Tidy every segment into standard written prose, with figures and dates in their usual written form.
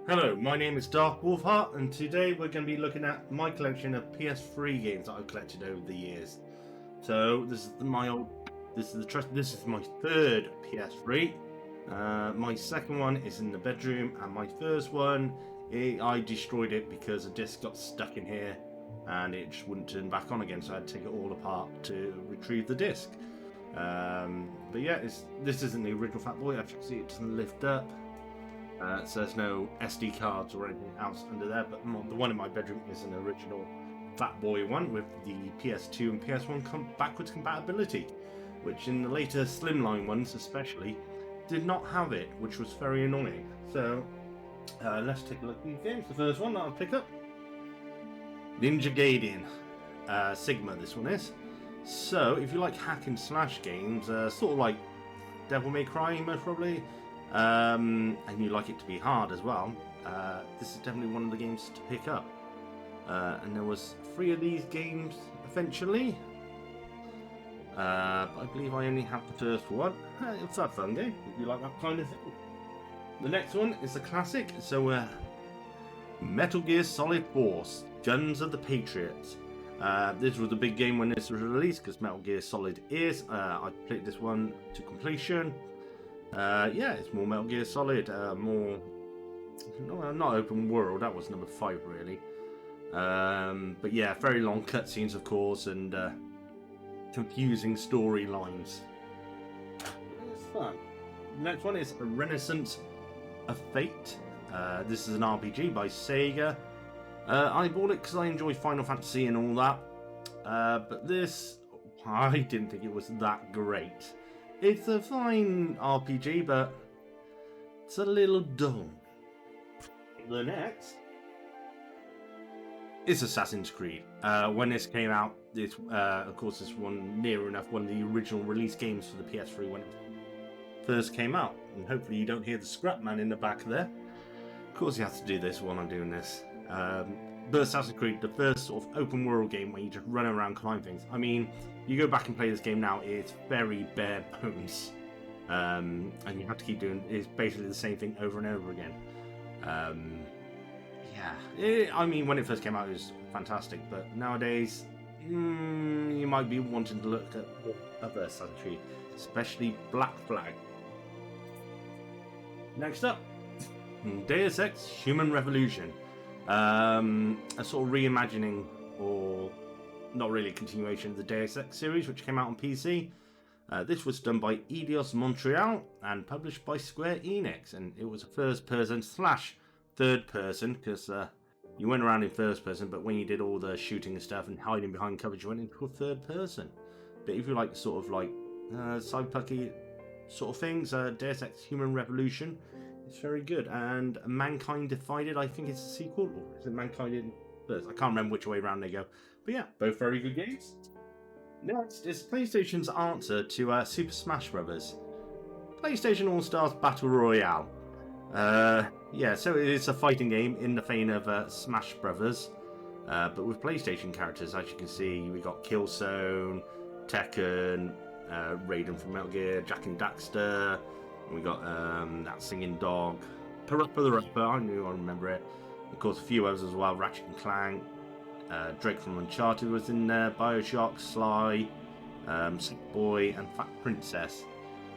Hello, my name is Dark Wolfheart, and today we're going to be looking at my collection of PS3 games that I've collected over the years. So this is this is my third PS3. My second one is in the bedroom, and my first one, I destroyed it because a disc got stuck in here, and it just wouldn't turn back on again. So I had to take it all apart to retrieve the disc. But yeah, this isn't the original Fat Boy. As you can see, it doesn't lift up. So there's no SD cards or anything else under there, but the one in my bedroom is an original Fat Boy one with the PS2 and PS1 backwards compatibility, which in the later slimline ones especially did not have it, which was very annoying. So let's take a look at these games. The first one that I'll pick up, Ninja Gaiden Sigma, this one is. So if you like hack and slash games, sort of like Devil May Cry most probably, and you like it to be hard as well, this is definitely one of the games to pick up. And there was 3 of these games eventually, but I believe I only have the first one. It's a fun game if you like that kind of thing. The next one is a classic, so Metal Gear Solid 4 Guns of the Patriots. This was a big game when this was released because Metal Gear Solid is. I played this one to completion. Yeah, it's more Metal Gear Solid, more not open world. That was number 5 really. But yeah, very long cutscenes of course, and confusing storylines. It's fun. The next one is A Renaissance of Fate. This is an RPG by Sega. I bought it because I enjoy Final Fantasy and all that, but this, I didn't think it was that great. It's a fine RPG, but it's a little dull. The next is Assassin's Creed. When this came out, this of course this one near enough one of the original release games for the PS3 when it first came out. And hopefully you don't hear the scrap man in the back there. Of course you have to do this while I'm doing this. But Assassin's Creed, the first sort of open world game where you just run around climb things. I mean, you go back and play this game now, it's very bare bones. And you have to keep doing, it's basically the same thing over and over again. Yeah, I mean, when it first came out, it was fantastic, but nowadays, you might be wanting to look at other Assassin's Creed, especially Black Flag. Next up, Deus Ex Human Revolution. A sort of reimagining, or not really a continuation of the Deus Ex series, which came out on PC. This was done by Eidos Montreal and published by Square Enix, and it was a first-person / third-person, because you went around in first-person, but when you did all the shooting and stuff and hiding behind covers, you went into a third-person. But if you like sort of like cyberpunk-y sort of things, Deus Ex Human Revolution, it's very good. And Mankind Divided, I think it's a sequel, or is it Mankind in first? I can't remember which way around they go. But yeah, both very good games. Next is PlayStation's answer to Super Smash Bros. PlayStation All-Stars Battle Royale. Yeah, so it's a fighting game in the vein of Smash Bros. But with PlayStation characters, as you can see, we got Killzone, Tekken, Raiden from Metal Gear, Jak and Daxter. We got that singing dog, Parappa the Rapper, I remember it. Of course, a few others as well, Ratchet and Clank, Drake from Uncharted was in there, Bioshock, Sly, Sackboy, and Fat Princess.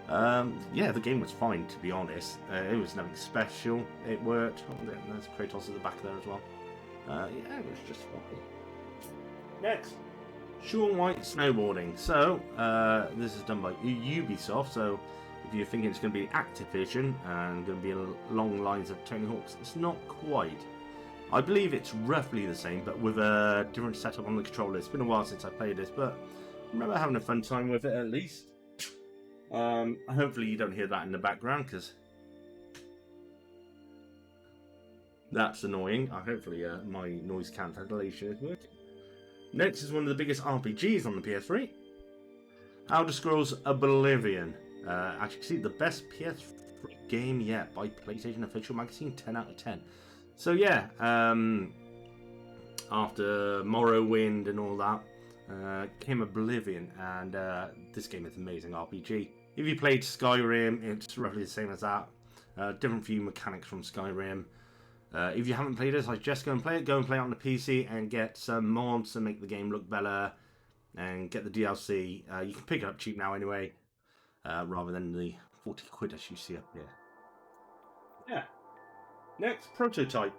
Yeah, the game was fine, to be honest. It was nothing special. It worked. Oh, there's Kratos at the back there as well. Yeah, it was just fine. Next, Shaun White Snowboarding. So, this is done by Ubisoft, so if you're thinking it's going to be Activision and going to be along lines of Tony Hawk's, it's not quite. I believe it's roughly the same, but with a different setup on the controller. It's been a while since I played this, but I remember having a fun time with it at least. Hopefully you don't hear that in the background, because that's annoying. Hopefully my noise cancellation is working. Next is one of the biggest RPGs on the PS3. Elder Scrolls Oblivion. As you can see, the best PS3 game yet by PlayStation Official Magazine, 10 out of 10. So yeah, after Morrowind and all that, came Oblivion, and this game is an amazing RPG. If you played Skyrim, it's roughly the same as that. Different few mechanics from Skyrim. If you haven't played this, I suggest go and play it. Go and play it on the PC and get some mods to make the game look better and get the DLC. You can pick it up cheap now anyway, rather than the 40 quid as you see up here. Yeah. Next, Prototype.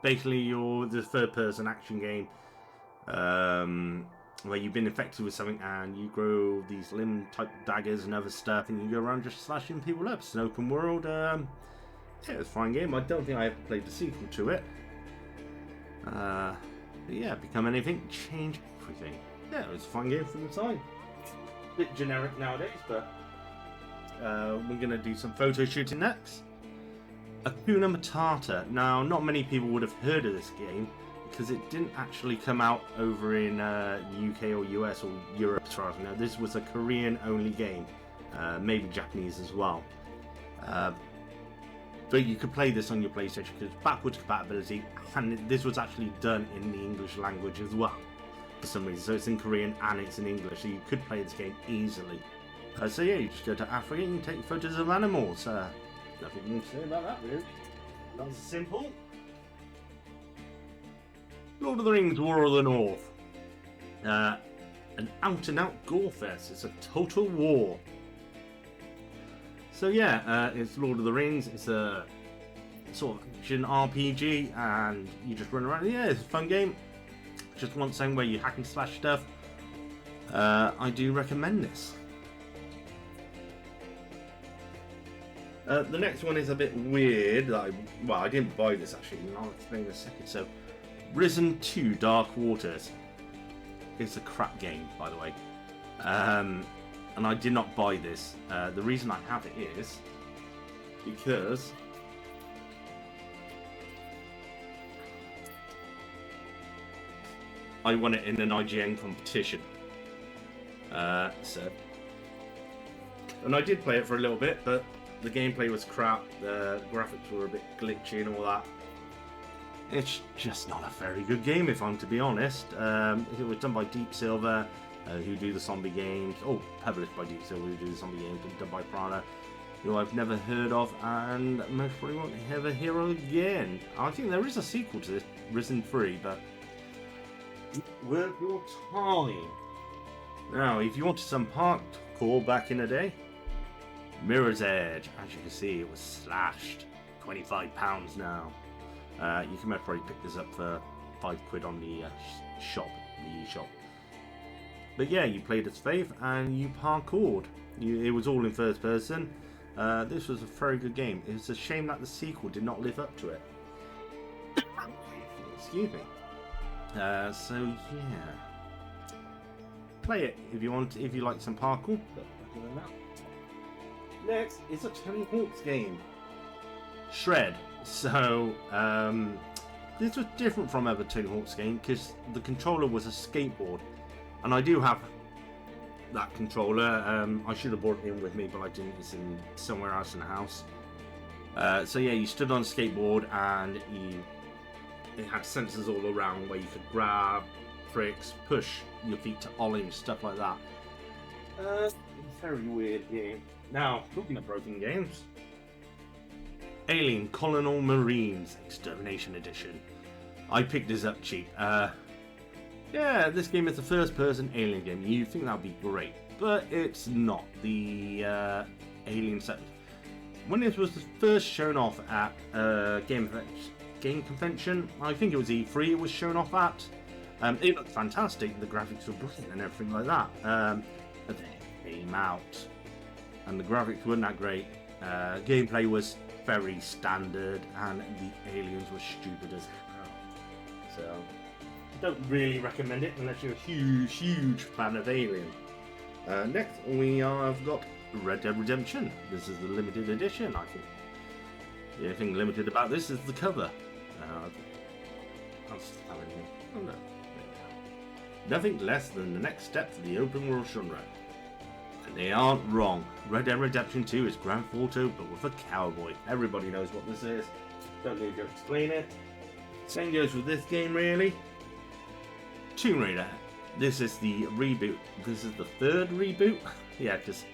Basically, you're the third-person action game where you've been infected with something and you grow these limb-type daggers and other stuff, and you go around just slashing people up. It's an open world. Yeah, it's a fine game. I don't think I ever played the sequel to it. But yeah, become anything, change everything. Yeah, it was a fun game from the time. Bit generic nowadays, but we're going to do some photo shooting next. Hakuna Matata. Now, not many people would have heard of this game because it didn't actually come out over in UK or US or Europe as far as I know. This was a Korean-only game, maybe Japanese as well. But you could play this on your PlayStation because backwards compatibility, and this was actually done in the English language as well for some reason. So it's in Korean and it's in English, so you could play this game easily. So yeah, you just go to Africa and you take photos of animals. Nothing more to say about that, really. That's simple. Lord of the Rings, War of the North. An out-and-out gore fest. It's a total war. So yeah, it's Lord of the Rings. It's a sort of action RPG, and you just run around. Yeah, it's a fun game. Just want something where you hack and slash stuff. I do recommend this. The next one is a bit weird. I didn't buy this actually, and I'll explain in a second. So, Risen 2 Dark Waters. It's a crap game, by the way. And I did not buy this. The reason I have it is because I won it in an IGN competition. And I did play it for a little bit, but the gameplay was crap. The graphics were a bit glitchy and all that. It's just not a very good game, if I'm to be honest. It was done by Deep Silver, who do the zombie games. Oh, published by Deep Silver, who do the zombie games, and done by Prana, who I've never heard of, and most probably won't ever hear of again. I think there is a sequel to this, Risen 3, but worth your time. Now, if you wanted some hardcore back in the day, Mirror's Edge. As you can see, it was slashed. £25 now. You can probably pick this up for £5 on the shop, the eShop. But yeah, you played as Faith and you parkoured. It was all in first person. This was a very good game. It's a shame that the sequel did not live up to it. Excuse me. So yeah, play it if you want. If you like some parkour. But other than that. Next is a Tony Hawk's game, Shred. So this was different from other Tony Hawk's game because the controller was a skateboard, and I do have that controller. I should have brought it in with me, but I didn't. It's in somewhere else in the house. So yeah, you stood on a skateboard and it had sensors all around where you could grab, tricks, push your feet to ollie, stuff like that. Very weird game. Now, talking of broken games, Alien Colonial Marines Extermination Edition. I picked this up cheap. Yeah, this game is a first-person Alien game. You think that would be great, but it's not. The Alien set. When this was first shown off at Game Convention, I think it was E3 it was shown off at. It looked fantastic. The graphics were brilliant and everything like that. But then it came out, and the graphics weren't that great. Gameplay was very standard, and the aliens were stupid as hell. So, don't really recommend it unless you're a huge fan of Alien. Next, we have got Red Dead Redemption. This is the limited edition, I think. The only thing limited about this is the cover. Oh no. Nothing less than the next step for the open world genre. And they aren't wrong. Red Dead Redemption 2 is Grand Theft Auto, but with a cowboy. Everybody knows what this is. Don't need to explain it. Same goes with this game, really. Tomb Raider. This is the reboot. This is the third reboot. Yeah, because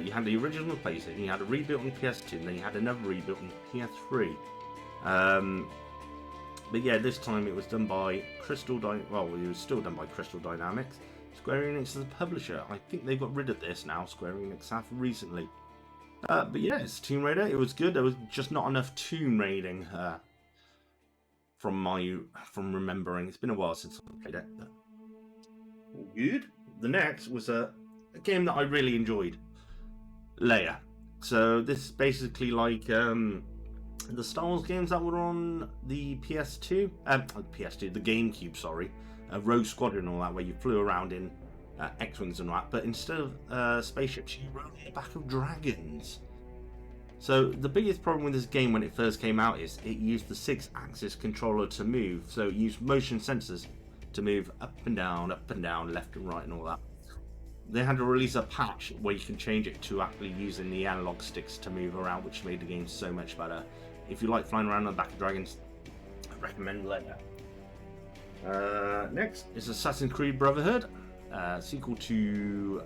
you had the original PlayStation, you had a reboot on PS2, and then you had another reboot on PS3. But yeah, this time it was done by well, it was still done by Crystal Dynamics. Square Enix is the publisher. I think they got rid of this now. Square Enix have recently. But yeah, it's Tomb Raider. It was good. There was just not enough tomb raiding from remembering. It's been a while since I played it. But all good. The next was a game that I really enjoyed. Leia. So this is basically like the Star Wars games that were on the PS2, the GameCube, sorry, Rogue Squadron and all that, where you flew around in X-Wings and that, but instead of spaceships, you rode on the back of dragons. So the biggest problem with this game when it first came out is it used the 6-axis controller to move, so it used motion sensors to move up and down, left and right and all that. They had to release a patch where you can change it to actually using the analog sticks to move around, which made the game so much better. If you like flying around on the back of dragons, I recommend Leia. Next is Assassin's Creed Brotherhood, sequel to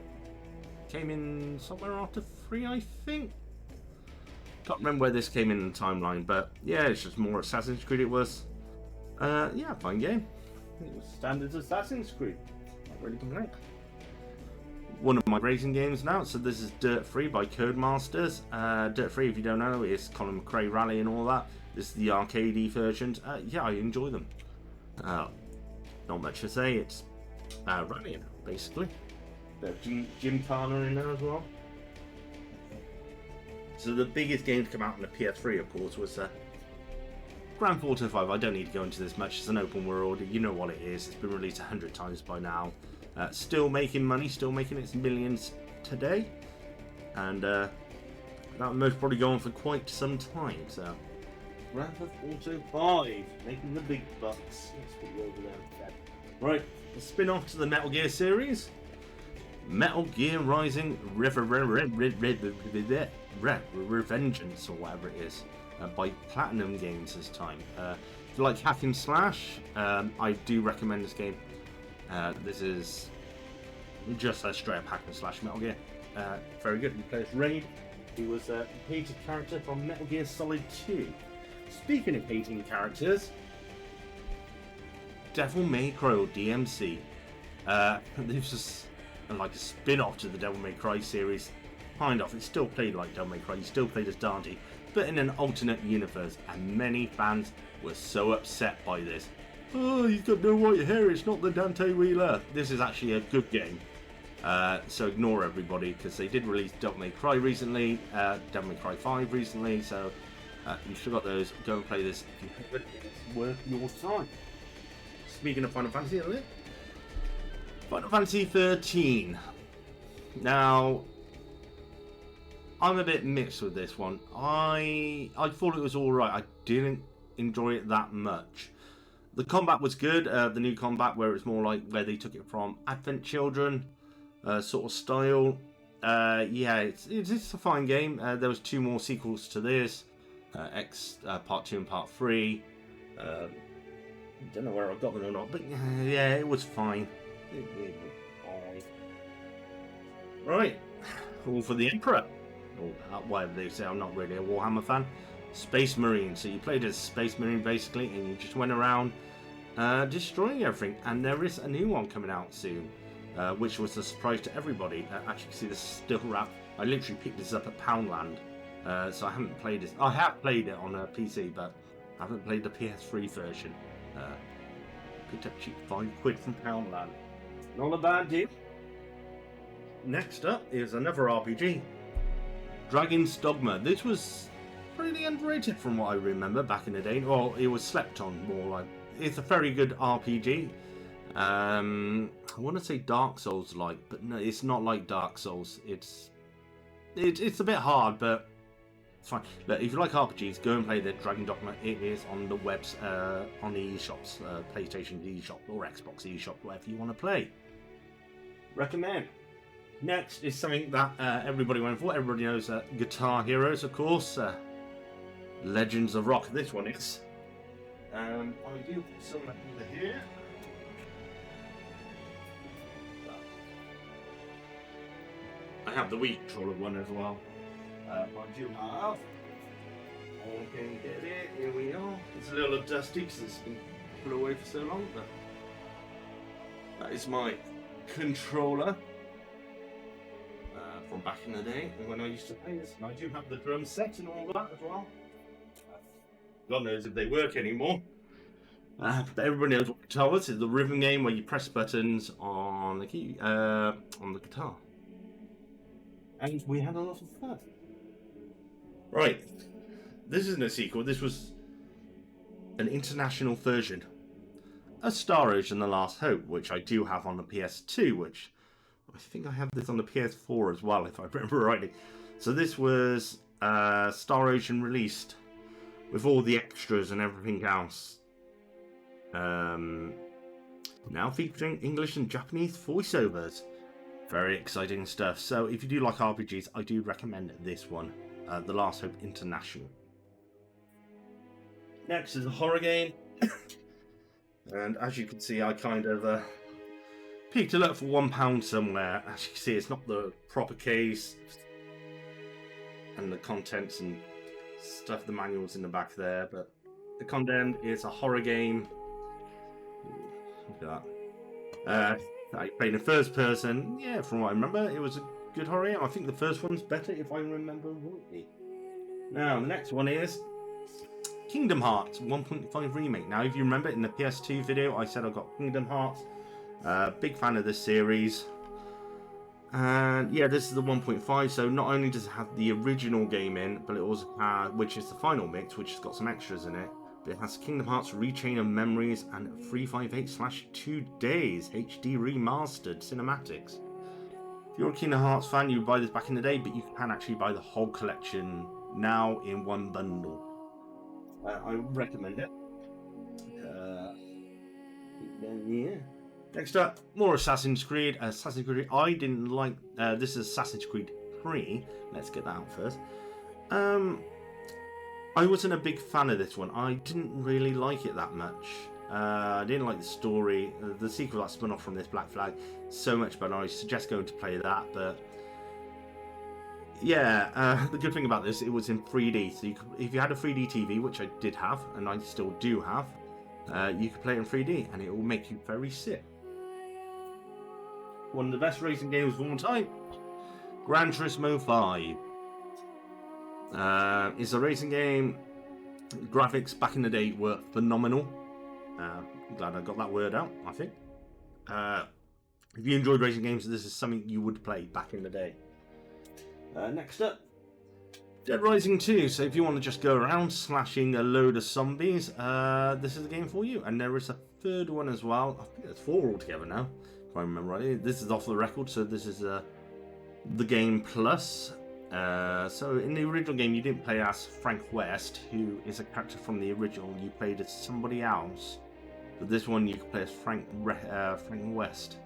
came in somewhere after 3, I think. Can't remember where this came in the timeline, but yeah, it's just more Assassin's Creed. It was, yeah, fine game. It was standard Assassin's Creed. Not really complain. One of my racing games now, so this is Dirt 3 by Codemasters. Dirt 3, if you don't know, is Colin McRae Rally and all that. This is the arcade versions. Yeah, I enjoy them. Not much to say, it's rallying, basically. There's Jim Turner in there as well. So the biggest game to come out on the PS3, of course, was Grand Theft Auto 5. I don't need to go into this much. It's an open world. You know what it is. It's been released 100 times by now. Still making money. Still making its millions today. And that will most probably go on for quite some time. So Grand Theft Auto 5. Making the big bucks. Let's put you over there. Right. A spin-off to the Metal Gear series. Metal Gear Rising Revengeance, or whatever it is, by Platinum Games this time. If you like hack and slash, I do recommend this game. This is just a straight up hack and slash Metal Gear. Very good. You play as Raid. He was a hated character from Metal Gear Solid 2. Speaking of hating characters, Devil May Cry, or DMC. This was like a spin-off to the Devil May Cry series. Kind of. It's still played like Devil May Cry. You still played as Dante, but in an alternate universe. And many fans were so upset by this. Oh, he's got no white hair. It's not the Dante Wheeler. This is actually a good game. So ignore everybody, because they did release Devil May Cry recently, Devil May Cry 5 recently. So you've still got those. Go and play this if you have it. It's worth your time. Speaking of Final Fantasy, isn't it? Final Fantasy 13. Now, I'm a bit mixed with this one. I thought it was alright. I didn't enjoy it that much. The combat was good. The new combat, where it's more like where they took it from Advent Children sort of style. Yeah, it's a fine game. There was 2 more sequels to this. Part 2 and Part 3. Don't know where I got them or not, but yeah, it was fine. Right, all for the Emperor, or whatever they say. I'm not really a Warhammer fan. Space Marine. So you played as Space Marine basically, and you just went around destroying everything. And there is a new one coming out soon, which was a surprise to everybody. Actually, you can see this is still wrapped. I literally picked this up at Poundland, so I haven't played this. I have played it on a PC, but I haven't played the PS3 version. Picked up cheap £5 from Poundland. Not a bad deal. Next up is another RPG, Dragon's Dogma. This was pretty underrated from what I remember back in the day. Well, it was slept on more like. It's a very good RPG. I want to say Dark Souls like, but no, it's not like Dark Souls. It's a bit hard, but it's fine. Look, if you like RPGs, go and play the Dragon Dogma. It is on the webs, on the eShops, PlayStation eShop or Xbox eShop, whatever you want to play. Recommend. Next is something that everybody went for. Everybody knows Guitar Heroes, of course. Legends of Rock. This one is. I do put some over here. I have the Wii controller one as well. I do have. I can get it. Here we are. a little dusty because it's been put away for so long. But that is my controller from back in the day when I used to play this. And I do have the drum set and all that as well. God knows if they work anymore. But everybody knows what guitar was. It's the rhythm game where you press buttons on the key on the guitar. And we had a lot of fun. Right, this isn't a sequel. This was an international version of Star Ocean: The Last Hope, which I do have on the PS2, which I think I have this on the PS4 as well, if I remember rightly. So this was Star Ocean released with all the extras and everything else. Now featuring English and Japanese voiceovers. Very exciting stuff. So if you do like RPGs, I do recommend this one, The Last Hope International. Next is a horror game. And as you can see, I kind of picked it up for £1 somewhere. As you can see, it's not the proper case. And the contents and stuff, the manual's in the back there. But The Condemned is a horror game. Look at that. I played in first person. Yeah, from what I remember, it was a good horror game. I think the first one's better if I remember rightly. Now, the next one is Kingdom Hearts 1.5 Remake. Now, if you remember in the PS2 video, I said I got Kingdom Hearts. Big fan of this series. And yeah, this is the 1.5, so not only does it have the original game in, but it also has, which is the final mix, which has got some extras in it. But it has Kingdom Hearts Rechain of Memories and 358/2 Days HD Remastered Cinematics. If you're a Kingdom Hearts fan, you would buy this back in the day, but you can actually buy the whole collection now in one bundle. I recommend it. Yeah. Next up, more Assassin's Creed. Assassin's Creed. I didn't like. This is Assassin's Creed 3. Let's get that out first. I wasn't a big fan of this one. I didn't really like it that much. I didn't like the story. The sequel that spun off from this, Black Flag, so much better. I suggest going to play that. But yeah, the good thing about this, it was in 3D. So you could, if you had a 3D TV, which I did have, and I still do have, you could play it in 3D, and it will make you very sick. One of the best racing games of all time, Gran Turismo 5. It's a racing game. Graphics back in the day were phenomenal. Glad I got that word out, I think. If you enjoyed racing games, this is something you would play back in the day. Next up, Dead Rising 2. So if you want to just go around slashing a load of zombies, this is the game for you. And there is a third one as well. I think there's 4 altogether now, if I remember rightly. This is off the record, so this is the game plus. So in the original game, you didn't play as Frank West, who is a character from the original. You played as somebody else. But this one, you can play as Frank West.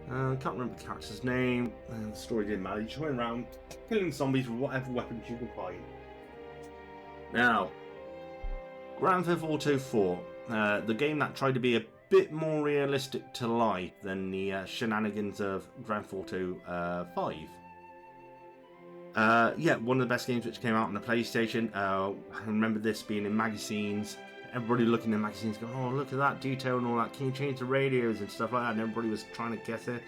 I can't remember the character's name. The story didn't matter. You just went around killing zombies with whatever weapons you could find. Now, Grand Theft Auto 4, the game that tried to be a bit more realistic to life than the shenanigans of Grand Theft Auto 5. Yeah, one of the best games which came out on the PlayStation. I remember this being in magazines. Everybody looking in magazines going, oh, look at that detail and all that. Can you change the radios and stuff like that? And everybody was trying to guess it.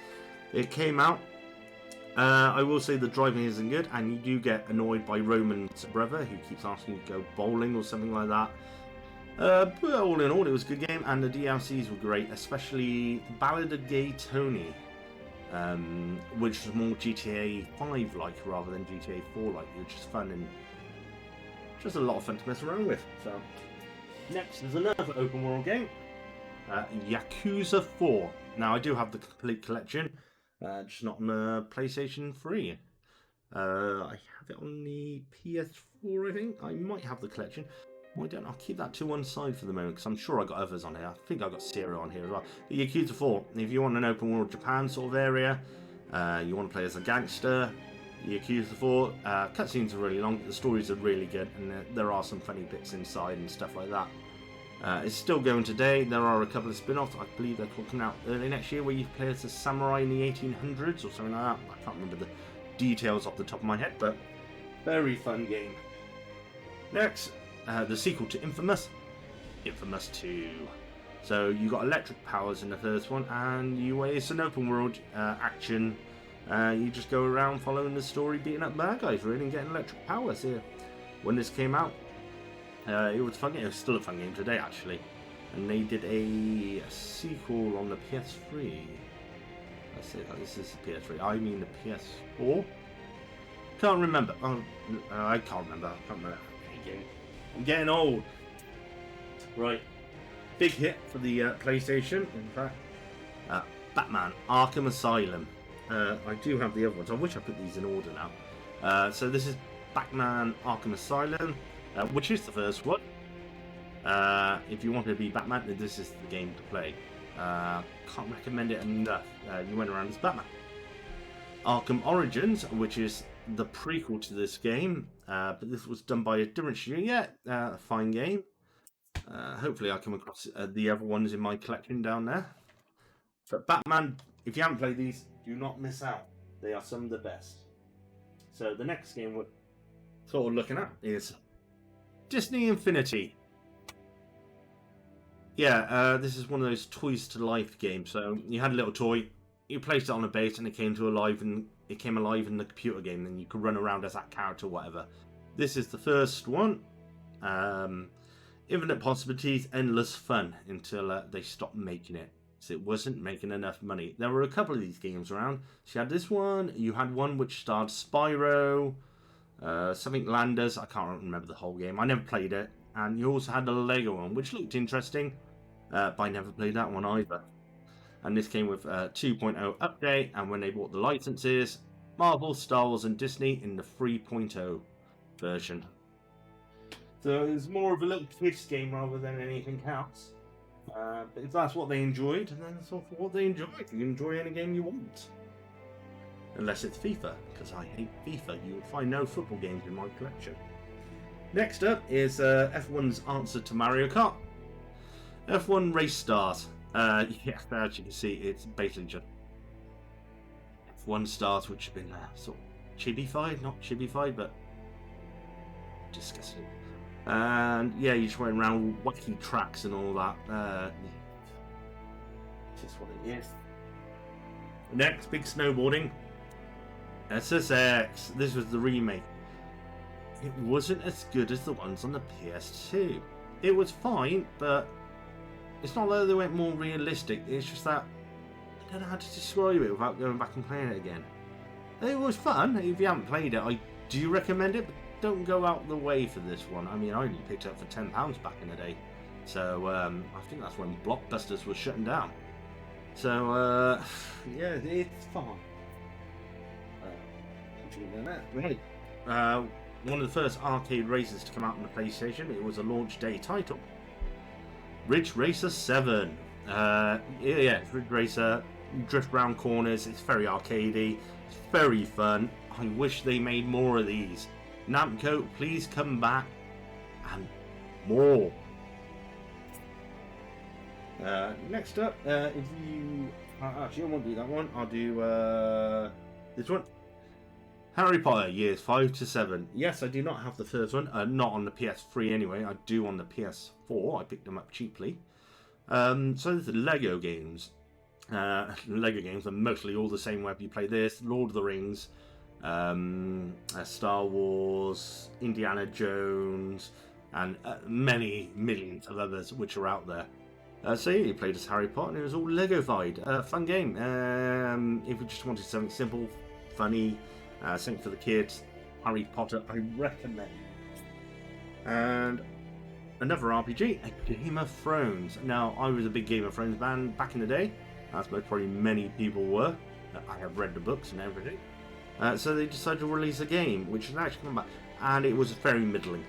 It came out. I will say the driving isn't good, and you do get annoyed by Roman's brother, who keeps asking you to go bowling or something like that. But all in all, it was a good game, and the DLCs were great, especially the Ballad of Gay Tony. Which was more GTA 5 like rather than GTA 4 like, which is fun and just a lot of fun to mess around with. So next is another open world game, Yakuza 4. Now I do have the complete collection, just not on the PlayStation 3. I have it on the PS4, I think. I might have the collection. Why don't I'll keep that to one side for the moment, because I'm sure I got others on here. I think I got Zero on here as well. The Yakuza 4, if you want an open world Japan sort of area, you want to play as a gangster, Yakuza 4, cutscenes are really long, the stories are really good, and there are some funny bits inside and stuff like that. It's still going today. There are a couple of spin-offs. I believe they're coming out early next year, where you play as a samurai in the 1800s or something like that. I can't remember the details off the top of my head, but very fun game. Next, the sequel to Infamous, Infamous 2. So you got electric powers in the first one, and it's an open world action. You just go around following the story, beating up bad guys, really, and getting electric powers here. When this came out, it was fun. It was still a fun game today, actually. And they did a sequel on the PS3. I say that this is the PS3. I mean the PS4. Can't remember. Oh, I can't remember. I can't remember. I'm getting old. Right. Big hit for the PlayStation. In fact, Batman: Arkham Asylum. I do have the other ones. I wish I put these in order now. So this is Batman: Arkham Asylum, which is the first one. If you want to be Batman, then this is the game to play. Can't recommend it enough. You went around as Batman. Arkham Origins, which is the prequel to this game, but this was done by a different studio. Yeah, a fine game. Hopefully I come across the other ones in my collection down there. But Batman, if you haven't played these, do not miss out. They are some of the best. So the next game we're sort of looking at is Disney Infinity. Yeah, this is one of those toys to life games. So you had a little toy, you placed it on a base, and it came alive in the computer game. Then you could run around as that character, whatever. This is the first one. Infinite possibilities, endless fun until they stopped making it. So it wasn't making enough money. There were a couple of these games around. So you had this one. You had one which starred Spyro, something Landers. I can't remember the whole game. I never played it. And you also had the Lego one, which looked interesting. But I never played that one either. And this came with a 2.0 update. And when they bought the licenses, Marvel, Star Wars, and Disney in the 3.0 version. So it's more of a little kids game rather than anything else. But if that's what they enjoyed, then that's all for what they enjoyed. You can enjoy any game you want. Unless it's FIFA, because I hate FIFA. You will find no football games in my collection. Next up is F1's answer to Mario Kart. F1 Race Stars. Yeah, as you can see, it's basically just F1 Stars, which have been sort of chibified, not chibified, but disgusting. And yeah, you just went around wacky tracks and all that. Just what it is. Next, big snowboarding. SSX. This was the remake. It wasn't as good as the ones on the PS2. It was fine, but it's not like they went more realistic. It's just that I don't know how to describe it without going back and playing it again. It was fun. If you haven't played it, I do recommend it, but don't go out the way for this one. I mean, I only picked it up for £10 back in the day. So, I think that's when Blockbusters was shutting down. So, yeah, it's fun. Right. One of the first arcade races to come out on the PlayStation. It was a launch day title. Ridge Racer 7. Yeah, Ridge Racer. You drift around corners. It's very arcadey. It's very fun. I wish they made more of these. Namco, please come back and more. Next up, if you actually I won't do that one. I'll do this one. Harry Potter years 5 to 7. Yes, I do not have the first one. Not on the PS3 anyway. I do on the PS4. I picked them up cheaply. So there's the Lego games. Lego games are mostly all the same whether you play this, Lord of the Rings, Star Wars, Indiana Jones, and many millions of others which are out there. So yeah, you played as Harry Potter and it was all Lego-fied. Fun game. If you just wanted something simple, funny, something for the kids, Harry Potter, I recommend. And another RPG, a Game of Thrones. Now, I was a big Game of Thrones fan back in the day, as probably many people were. I have read the books and everything. So they decided to release a game, which has actually come back, and it was very middling.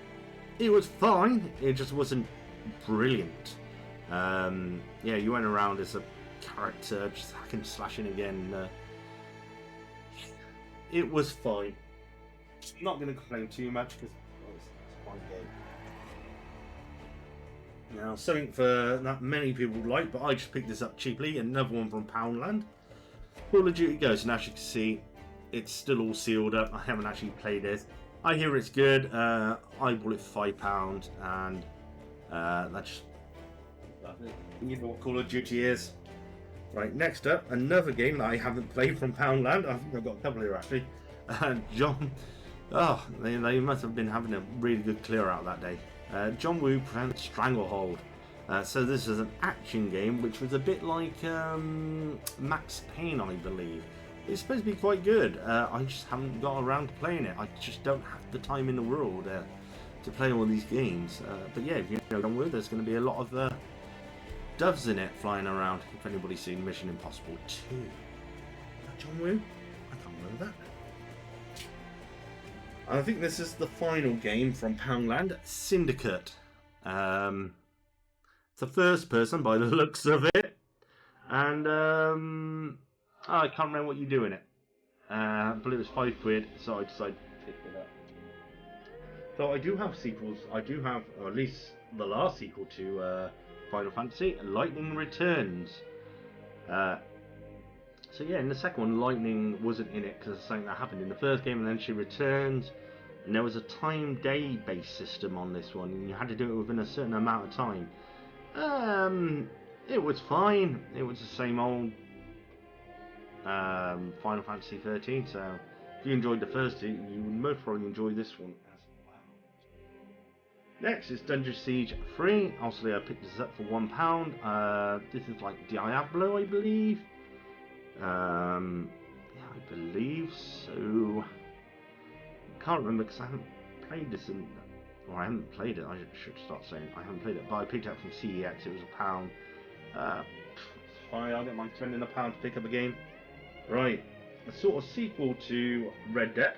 It was fine, it just wasn't brilliant. Yeah, you went around as a character, just hacking, slashing again. It was fine. I'm not going to complain too much because it's a fine game. Now, something for that many people would like, but I just picked this up cheaply. Another one from Poundland. Call of Duty Ghosts, and as you can see, it's still all sealed up. I haven't actually played it. I hear it's good. I bought it for £5, and that just You know what Call of Duty is. Right, next up, another game that I haven't played from Poundland. I think I've got a couple here actually. John, oh, they must have been having a really good clear out that day. John Woo Presents Stranglehold. So this is an action game, which was a bit like Max Payne, I believe. It's supposed to be quite good. I just haven't got around to playing it. I just don't have the time in the world to play all these games. But yeah, if you know John Woo, there's going to be a lot of doves in it flying around. If anybody's seen Mission Impossible 2. Is that John Woo? I can't remember that. I think this is the final game from Poundland, Syndicate. It's a first person by the looks of it. And I can't remember what you do in it. I believe it was £5, so I decided to pick it up. So I do have sequels. I do have, or at least the last sequel to Final Fantasy, Lightning Returns. So yeah, in the second one, Lightning wasn't in it because of something that happened in the first game, and then she returns. And there was a time-day based system on this one, and you had to do it within a certain amount of time. It was fine. It was the same old Final Fantasy 13. So if you enjoyed the first two, you would most probably enjoy this one as well. Next is Dungeon Siege 3. Obviously, I picked this up for £1. This is like Diablo, I believe. Yeah, I believe so. I can't remember because I haven't played this or I haven't played it. I should start saying I haven't played it, but I picked it up from CEX. It was £1. It's fine. I don't mind spending £1 to pick up a game. Right, a sort of sequel to Red Dead.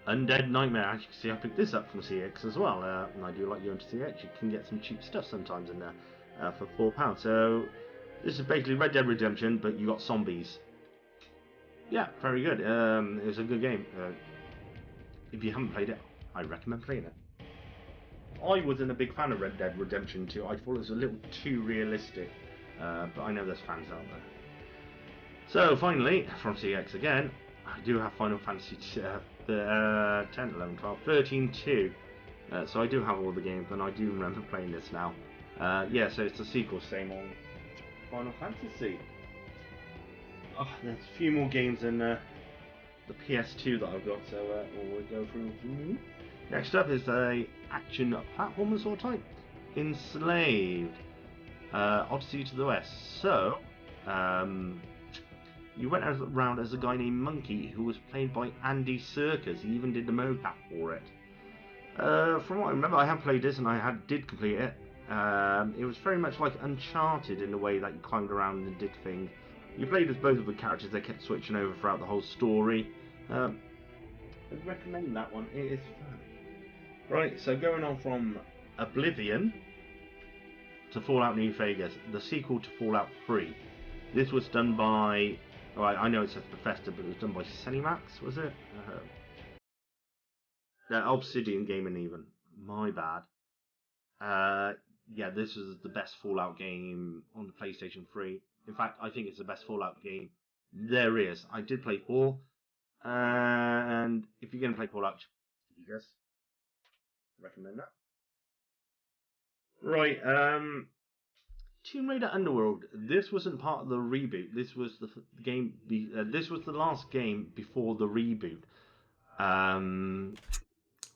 Undead Nightmare. As you can see, I picked this up from CX as well, and I do like going to CX. You can get some cheap stuff sometimes in there for £4. So this is basically Red Dead Redemption, but you got zombies. Yeah, very good. It was a good game. If you haven't played it, I recommend playing it. I wasn't a big fan of Red Dead Redemption 2. I thought it was a little too realistic, but I know there's fans out there. So finally, from CX again, I do have Final Fantasy 10, 11, 12, 13, 2. So I do have all the games, and I do remember playing this now. Yeah, so it's a sequel, same old Final Fantasy. Oh, there's a few more games in the PS2 that I've got, so we'll go through. Next up is a action platformer sort of type, Enslaved, Odyssey to the West. So, you went around as a guy named Monkey who was played by Andy Serkis. He even did the mocap for it. From what I remember, I have played this and I did complete it. It was very much like Uncharted in the way that you climbed around and did things. You played as both of the characters, they kept switching over throughout the whole story. I'd recommend that one, it is fun. Right, so going on from Oblivion to Fallout New Vegas, the sequel to Fallout 3. This was done by, well, I know it says Bethesda, but it was done by Cinemax, was it? Obsidian Gaming even, my bad. Yeah, this was the best Fallout game on the PlayStation 3. In fact, I think it's the best Fallout game there is. I did play 4, and if you're going to play Fallout, you guys recommend that. Right, Tomb Raider Underworld. This wasn't part of the reboot. This was the game. This was the last game before the reboot.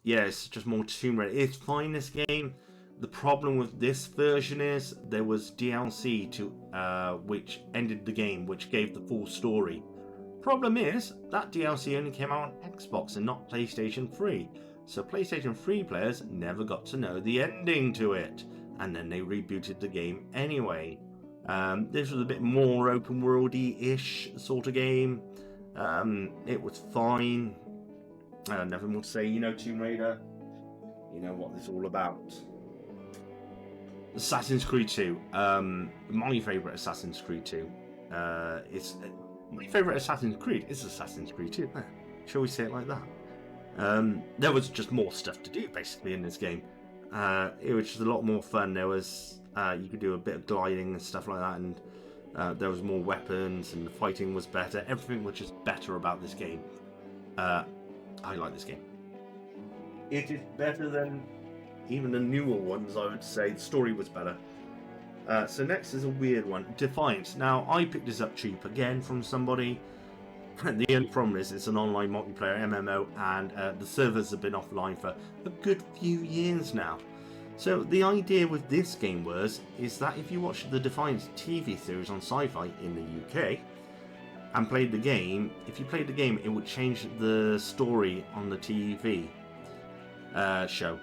Yeah, it's just more Tomb Raider. It's fine, this game. The problem with this version is there was DLC to which ended the game, which gave the full story. Problem is that DLC only came out on Xbox and not PlayStation 3, so PlayStation 3 players never got to know the ending to it, and then they rebooted the game anyway. This was a bit more open worldy-ish sort of game. It was fine. Nothing more to say. You know Tomb Raider. You know what this is all about. Assassin's Creed 2. My favourite Assassin's Creed 2. My favourite Assassin's Creed is Assassin's Creed 2. Shall we say it like that? There was just more stuff to do basically in this game. It was just a lot more fun. There was you could do a bit of gliding and stuff like that, and there was more weapons, and the fighting was better. Everything was just better about this game. I like this game. It is better than even the newer ones, I would say the story was better. So next is a weird one, Defiance. Now, I picked this up cheap again from somebody. The only problem is it's an online multiplayer MMO, and the servers have been offline for a good few years now. So the idea with this game is that if you watch the Defiance TV series on Sci-Fi in the UK and played the game, if you played the game, it would change the story on the TV show.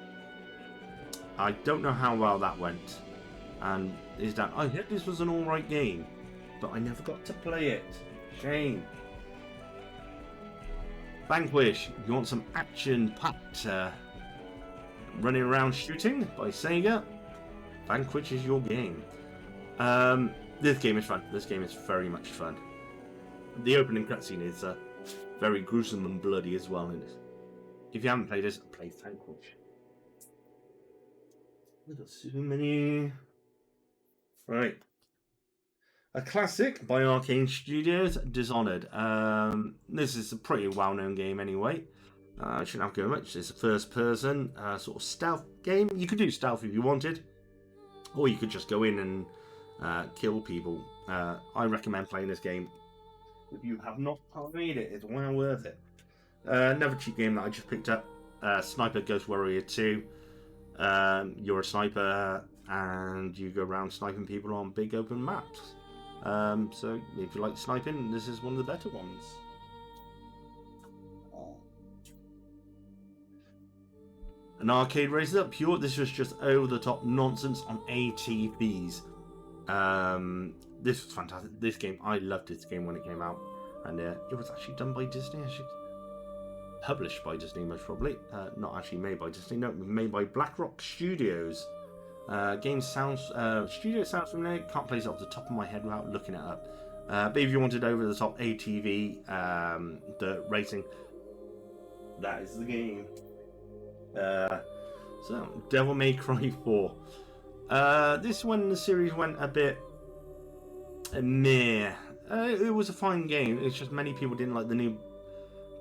I don't know how well that went, and is that I heard this was an alright game, but I never got to play it. Shame. Vanquish. You want some action-packed running around shooting by Sega? Vanquish is your game. This game is fun. This game is very much fun. The opening cutscene is very gruesome and bloody as well in it. If you haven't played this, play Vanquish. We've got so many. Right. A classic by Arcane Studios, Dishonored. This is a pretty well-known game anyway. I shouldn't have to go much. It's a first-person sort of stealth game. You could do stealth if you wanted, or you could just go in and kill people. I recommend playing this game. If you have not played it, it's well worth it. Another cheap game that I just picked up, Sniper Ghost Warrior 2. You're a sniper and you go around sniping people on big open maps. So if you like sniping, this is one of the better ones. An arcade racer, pure. This was just over-the-top nonsense on ATVs. This was fantastic. This game, I loved this game when it came out, and it was actually done by Disney. Published by Disney, most probably. Not actually made by Disney. No, made by BlackRock Studios. Game sounds studio sounds familiar. Can't place it off the top of my head without looking it up. But if you wanted over-the-top ATV dirt racing, that is the game. So, Devil May Cry 4. This one, the series went a bit meh. It was a fine game. It's just many people didn't like the new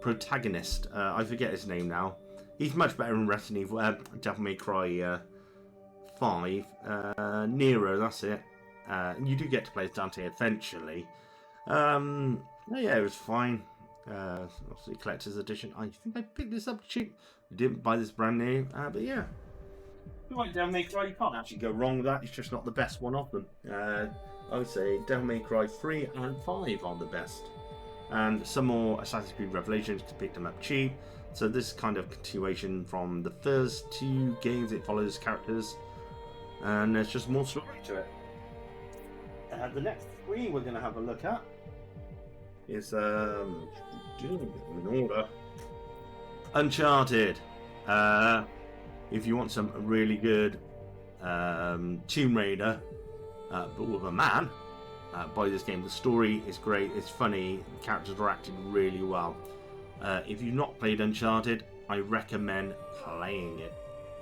protagonist. I forget his name now. He's much better in Resident Evil. Devil May Cry 5. Nero, that's it. You do get to play as Dante eventually. Yeah, it was fine. Obviously, collector's edition. I think I picked this up cheap. I didn't buy this brand new, but yeah. If you like Devil May Cry, you can't actually go wrong with that. It's just not the best one of them. I would say Devil May Cry 3 and 5 are the best. And some more Assassin's Creed Revelations to pick them up cheap. So this is kind of continuation from the first two games. It follows characters, and there's just more story to it. The next three we're going to have a look at is in order. Uncharted. If you want some really good Tomb Raider, but with a man, buy this game. The story is great, it's funny, the characters are acted really well. If you've not played Uncharted, I recommend playing it.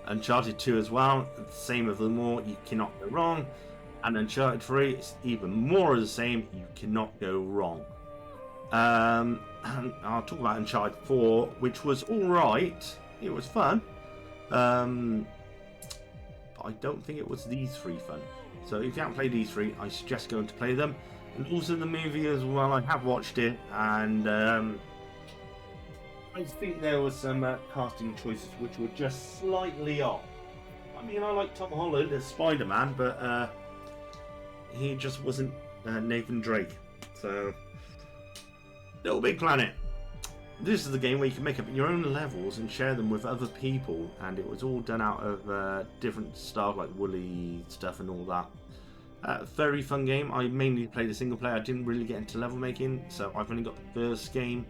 Uncharted 2 as well, same of them all, you cannot go wrong. And Uncharted 3 is even more of the same, you cannot go wrong. And I'll talk about Uncharted 4, which was alright, it was fun. But I don't think it was these three fun. So if you haven't played these three, I suggest going to play them. And also the movie as well, I have watched it, and I think there was some casting choices which were just slightly off. I mean, I like Tom Holland as Spider-Man, but he just wasn't Nathan Drake. So, Little Big Planet. This is the game where you can make up your own levels and share them with other people, and it was all done out of different stuff like woolly stuff and all that. Very fun game. I mainly played a single player. I didn't really get into level making, so I've only got the first game.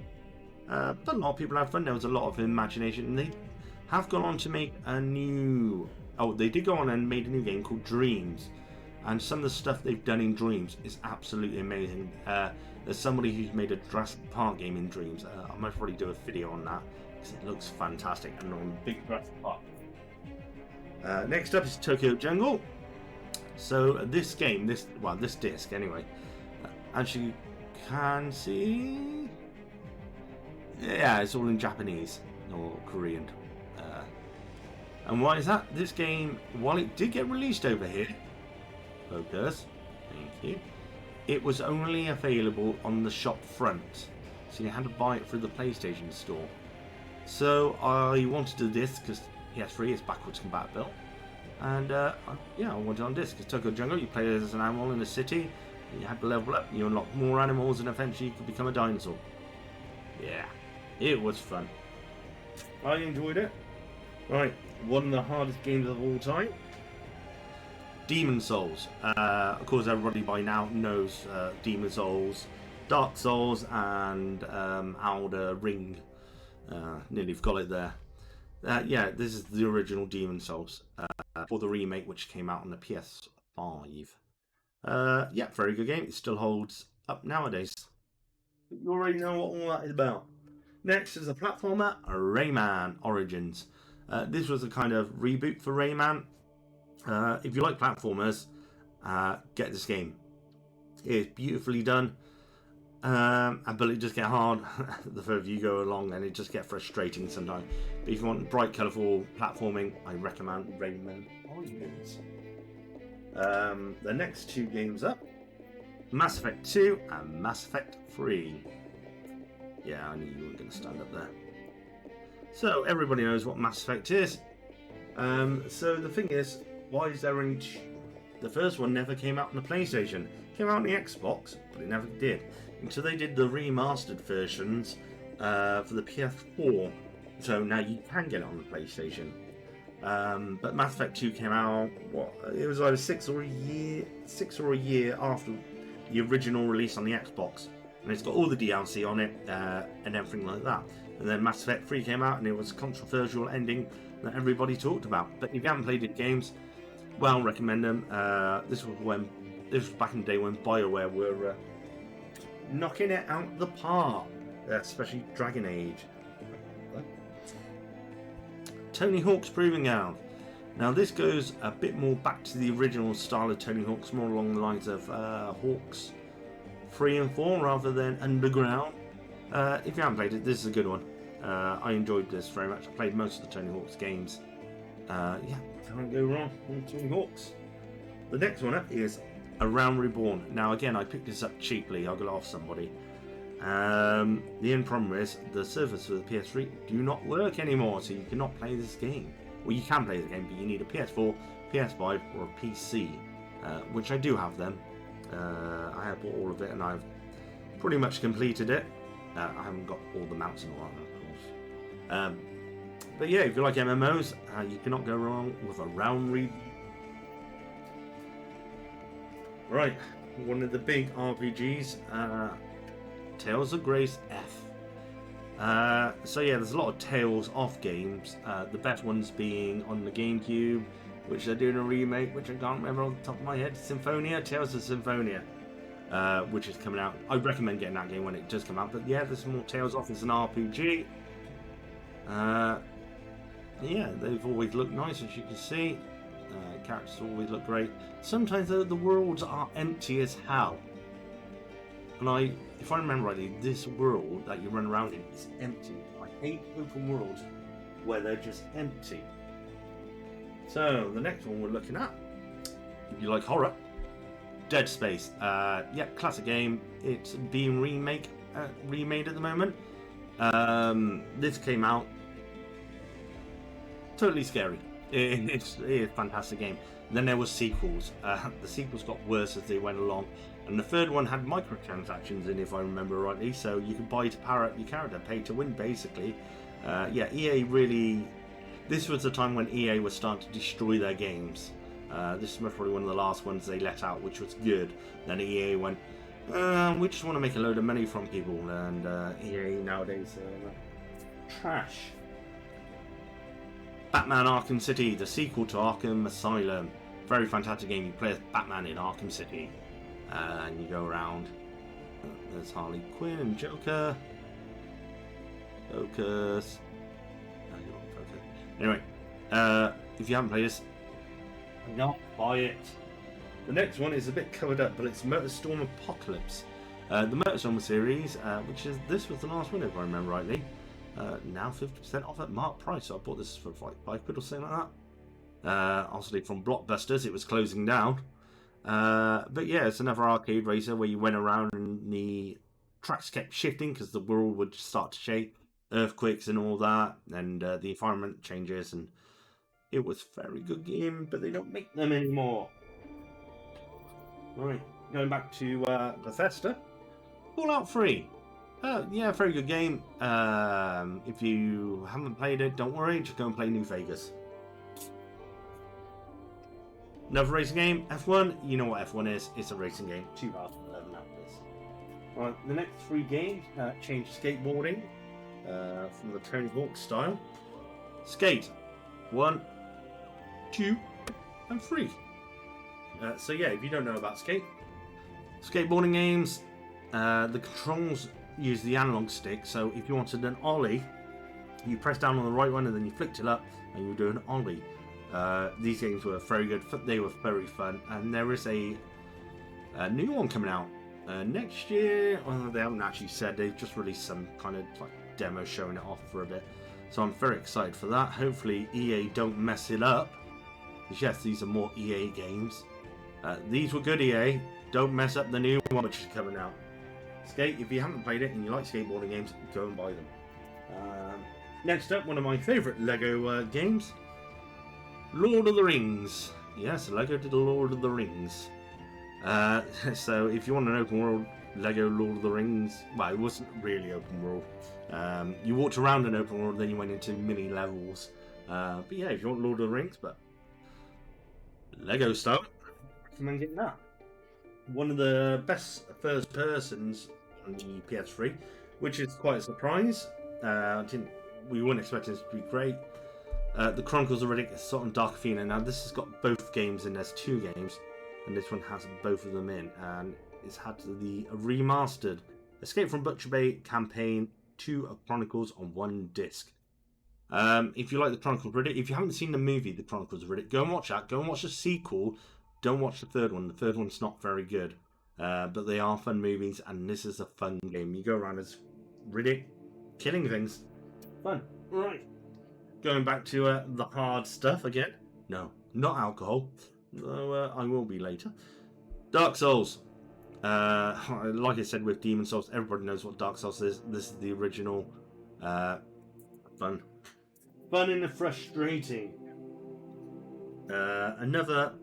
But a lot of people had fun. There was a lot of imagination, and they have gone on to make a new... Oh, they did go on and made a new game called Dreams, and some of the stuff they've done in Dreams is absolutely amazing. There's somebody who's made a Jurassic Park game in Dreams. I might probably do a video on that because it looks fantastic and on big Jurassic Park. Next up is Tokyo Jungle. So this game, this disc anyway, as you can see, yeah, it's all in Japanese or Korean. And why is that? This game, while it did get released over here, focus, thank you, it was only available on the shop front. So you had to buy it through the PlayStation Store. So I wanted the disc because PS3 is backwards compatible. And yeah, I wanted it on disc. It's Tokyo Jungle, you play as an animal in a city, you had to level up, you unlock more animals, and eventually you could become a dinosaur. Yeah, it was fun. I enjoyed it. Right, one of the hardest games of all time. Demon Souls. Of course, everybody by now knows Demon Souls, Dark Souls, and Elden Ring. Nearly forgot it there. Yeah, this is the original Demon Souls for the remake, which came out on the PS5. Yeah, very good game. It still holds up nowadays. You already know what all that is about. Next is a platformer, Rayman Origins. This was a kind of reboot for Rayman. If you like platformers, get this game. It's beautifully done, but it just gets hard the further you go along, and it just gets frustrating sometimes. But if you want bright, colourful platforming, I recommend Rayman Origins. The next two games up, Mass Effect 2 and Mass Effect 3. Yeah, I knew you weren't going to stand up there. So everybody knows what Mass Effect is. So the thing is, why is there only the first one never came out on the PlayStation? It came out on the Xbox, but it never did until they did the remastered versions for the PS4. So now you can get it on the PlayStation. But Mass Effect 2 came out, it was either 6 or a year after the original release on the Xbox, and it's got all the DLC on it and everything like that. And then Mass Effect 3 came out, and it was a controversial ending that everybody talked about. But if you haven't played the games, well, recommend them. This was back in the day when BioWare were knocking it out the park, especially Dragon Age. Tony Hawk's Proving Ground. Now this goes a bit more back to the original style of Tony Hawk's, more along the lines of Hawks 3 and 4 rather than Underground. If you haven't played it, this is a good one. I enjoyed this very much. I played most of the Tony Hawk's games. Yeah, can't go wrong with Tony Hawk's. The next one up is A Realm Reborn. Now again, I picked this up cheaply. I got it off somebody. The only problem is the servers for the PS3 do not work anymore, so you cannot play this game. Well, you can play the game, but you need a PS4, PS5, or a PC, which I do have them. I have bought all of it, and I've pretty much completed it. I haven't got all the mounts and all that, of course. But yeah, if you like MMOs, you cannot go wrong with A Realm Reborn. Right, one of the big RPGs. Tales of Grace F. So yeah, there's a lot of Tales of games. The best ones being on the GameCube, which they're doing a remake, which I can't remember on the top of my head. Symphonia, Tales of Symphonia, which is coming out. I recommend getting that game when it does come out. But yeah, there's more Tales of. It's an RPG. Yeah, they've always looked nice, as you can see. Characters always look great. Sometimes the worlds are empty as hell. And if I remember rightly, this world that you run around in is empty. I hate open worlds where they're just empty. So the next one we're looking at, if you like horror, Dead Space. Yeah, classic game. It's being remade at the moment. This came out totally scary. It's a fantastic game. And then there was sequels. The sequels got worse as they went along. And the third one had microtransactions in, if I remember rightly, so you could buy to power up your character, pay to win, basically. Yeah, EA really... This was the time when EA was starting to destroy their games. This was probably one of the last ones they let out, which was good. Then EA went, we just want to make a load of money from people, and EA nowadays trash. Batman Arkham City, the sequel to Arkham Asylum. Very fantastic game. You play as Batman in Arkham City. And you go around. There's Harley Quinn and Joker. Focus. Anyway, if you haven't played this, not buy it. The next one is a bit covered up, but it's MotorStorm Apocalypse. The MotorStorm series, this was the last one, if I remember rightly. now 50% off at marked price. So I bought this for like £5 or something like that. Obviously from Blockbusters, it was closing down. But yeah, it's another arcade racer where you went around and the tracks kept shifting because the world would start to shake, earthquakes and all that, and the environment changes, and it was a very good game, but they don't make them anymore. Right, going back to Bethesda, Fallout 3. Yeah, very good game. If you haven't played it, don't worry, just go and play New Vegas. Another racing game, F1. You know what F1 is. It's a racing game. 2011 outputs. Right, the next 3 games change skateboarding from the Tony Hawk style. Skate 1, 2, and 3. So yeah, if you don't know about skateboarding games, the controls use the analog stick. So if you wanted an ollie, you press down on the right one and then you flicked it up and you do an ollie. These games were very good. They were very fun, and there is a new one coming out next year. Well, they haven't actually said. They've just released some kind of like demo showing it off for a bit. So I'm very excited for that. Hopefully EA don't mess it up. Because yes, these are more EA games. These were good, EA. Don't mess up the new one which is coming out. Skate, if you haven't played it and you like skateboarding games, go and buy them. Next up, one of my favourite Lego games. Lord of the Rings. Yes, Lego did Lord of the Rings. So if you want an open world Lego Lord of the Rings, well, it wasn't really open world. You walked around an open world, then you went into mini levels. But yeah, if you want Lord of the Rings, but Lego style, I recommend getting that. One of the best first persons on the PS3, which is quite a surprise. We weren't expecting this to be great. The Chronicles of Riddick is sort of dark feeling. Now this has got both games in. There's 2 games, and this one has both of them in, and it's had the remastered Escape from Butcher Bay campaign 2 of Chronicles on 1 disc. If you like the Chronicles of Riddick, if you haven't seen the movie The Chronicles of Riddick, go and watch that. Go and watch the sequel. Don't watch the third one. The third one's not very good, but they are fun movies, and this is a fun game. You go around as Riddick, killing things. Fun. Right. Going back to the hard stuff again. No, not alcohol. Though I will be later. Dark Souls. Like I said with Demon Souls, everybody knows what Dark Souls is. This is the original. Fun. Fun and frustrating. Another.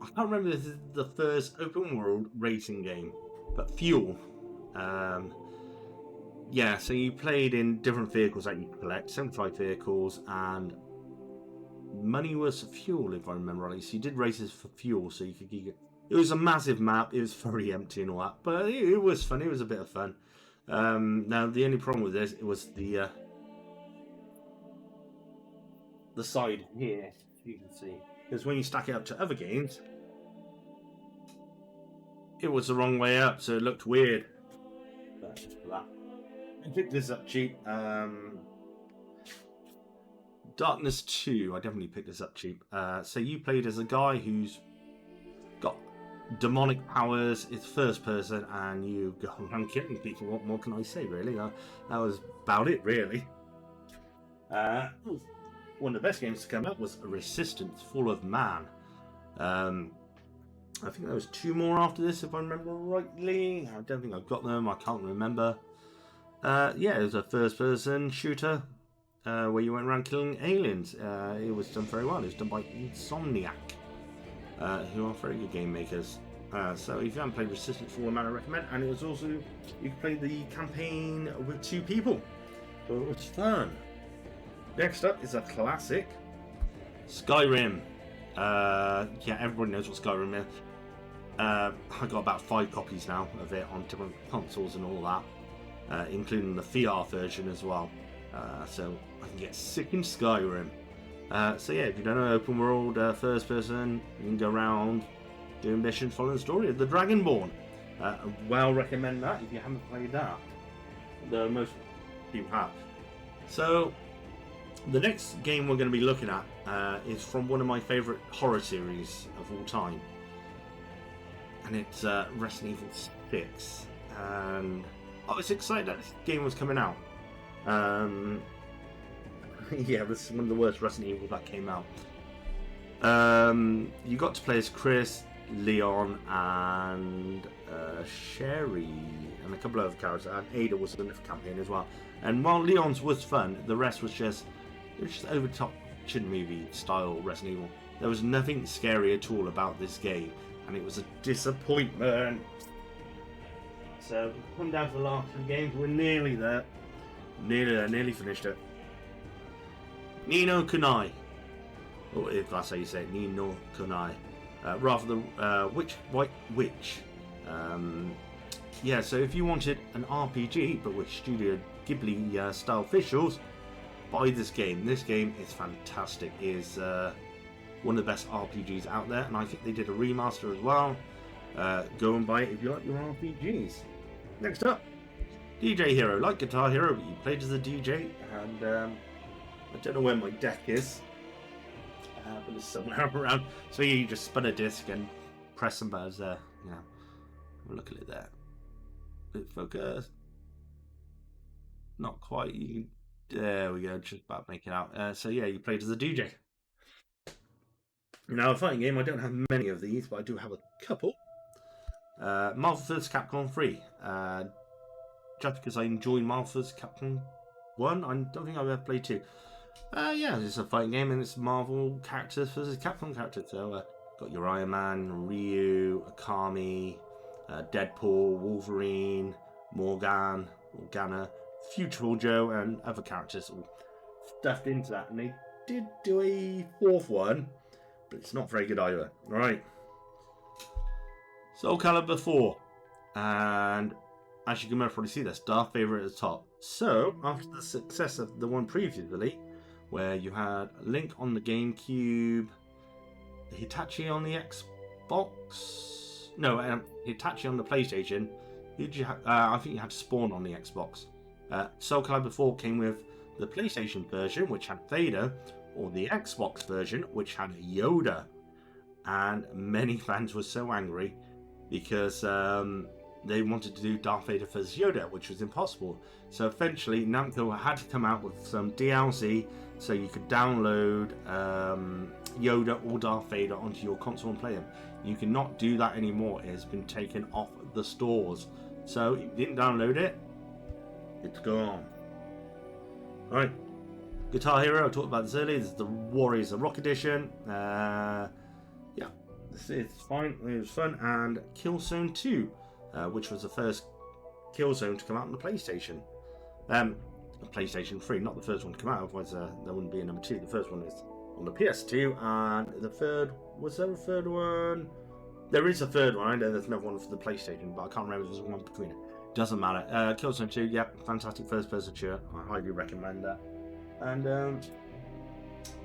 I can't remember if this is the first open world racing game, but Fuel. Yeah, so you played in different vehicles that you collect, 75 vehicles, and money was fuel, if I remember rightly. So you did races for fuel, so you could get. It was a massive map. It was very empty and all that, but it was fun. It was a bit of fun. Now the only problem with this, it was the side here, you can see, because when you stack it up to other games, it was the wrong way up, so it looked weird. But that. I picked this up cheap. Darkness 2, I definitely picked this up cheap. So you played as a guy who's got demonic powers, it's first person, and you go around killing people. What more can I say, really? That was about it, really. One of the best games to come out was Resistance, Fall of Man. I think there was 2 more after this, if I remember rightly. I don't think I've got them, I can't remember. Yeah, it was a first-person shooter where you went around killing aliens. It was done very well. It was done by Insomniac, who are very good game makers. So if you haven't played Resistance Fall of Man, I recommend. And it was also, you could play the campaign with 2 people. So it was fun. Next up is a classic, Skyrim. Yeah, everybody knows what Skyrim is. I got about 5 copies now of it on different consoles and all that. Including the VR version as well, so I can get sick in Skyrim. So yeah, if you don't know open world first person, you can go around doing missions following the story of the Dragonborn. Well recommend that if you haven't played that. Though most people have. So the next game we're going to be looking at is from one of my favourite horror series of all time, and it's Resident Evil 6. And I was excited that this game was coming out. Yeah, this is one of the worst Resident Evil that came out. You got to play as Chris, Leon, and Sherry, and a couple of other characters, and Ada was in the campaign as well. And while Leon's was fun, the rest was just over the top action movie style Resident Evil. There was nothing scary at all about this game, and it was a disappointment. So come down to the last few games. We're nearly there. Nearly finished it. Ni no Kunai. Or if that's how you say it, Ni no Kunai. Rather than White Witch. Yeah, so if you wanted an RPG but with Studio Ghibli style visuals, buy this game. This game is fantastic. It is one of the best RPGs out there, and I think they did a remaster as well. Go and buy it if you like your RPGs. Next up, DJ Hero. Like Guitar Hero, but you played as a DJ, and I don't know where my deck is, but it's somewhere around. So you just spin a disc and press some buttons there. You know, have a look at it there. Bit focus. Not quite. There we go. Just about make it out. So yeah, you played as a DJ. Now, a fighting game. I don't have many of these, but I do have a couple. Marvel vs. Capcom 3. Just because I enjoy Marvel vs. Capcom 1, I don't think I've ever played 2. Yeah, it's a fighting game, and it's Marvel characters versus Capcom characters. So, got your Iron Man, Ryu, Akami, Deadpool, Wolverine, Morgana, Future Joe, and other characters all stuffed into that. And they did do a fourth one, but it's not very good either. Right. Soul Calibur 4, and as you can probably see, that's Darth Vader at the top. So, after the success of the one previously, where you had Link on the GameCube, Hitachi on the Xbox, no, Hitachi on the PlayStation, I think you had Spawn on the Xbox. Soul Calibur 4 came with the PlayStation version, which had Vader, or the Xbox version, which had Yoda. And many fans were so angry because they wanted to do Darth Vader versus Yoda, which was impossible. So eventually Namco had to come out with some DLC so you could download Yoda or Darth Vader onto your console and play them. You cannot do that anymore. It has been taken off the stores. So if you didn't download it, it's gone. Alright, Guitar Hero, I talked about this earlier. This is the Warriors of Rock Edition. Yeah, this is fine. It was fun. And Killzone 2, which was the first Killzone to come out on the PlayStation. PlayStation 3, not the first one to come out, otherwise there wouldn't be a number 2. The first one is on the PS2, and the third, was there a third one? There is a third one. I know there's another one for the PlayStation, but I can't remember if there's one between it. Doesn't matter. Killzone 2, yeah, fantastic first-person shooter. I highly recommend that. And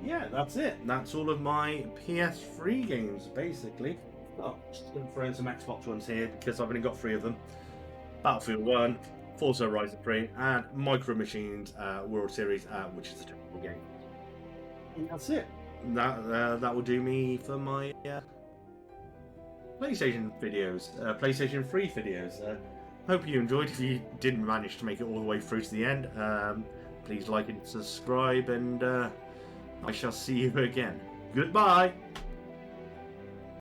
yeah, that's it. That's all of my PS3 games, basically. Oh, just going to throw in some Xbox ones here because I've only got 3 of them. Battlefield 1, Forza Horizon 3, and Micro Machines World Series, which is a technical game. And that's it. That will do me for my PlayStation videos, PlayStation 3 videos. Hope you enjoyed. If you didn't manage to make it all the way through to the end, please like and subscribe, and I shall see you again. Goodbye!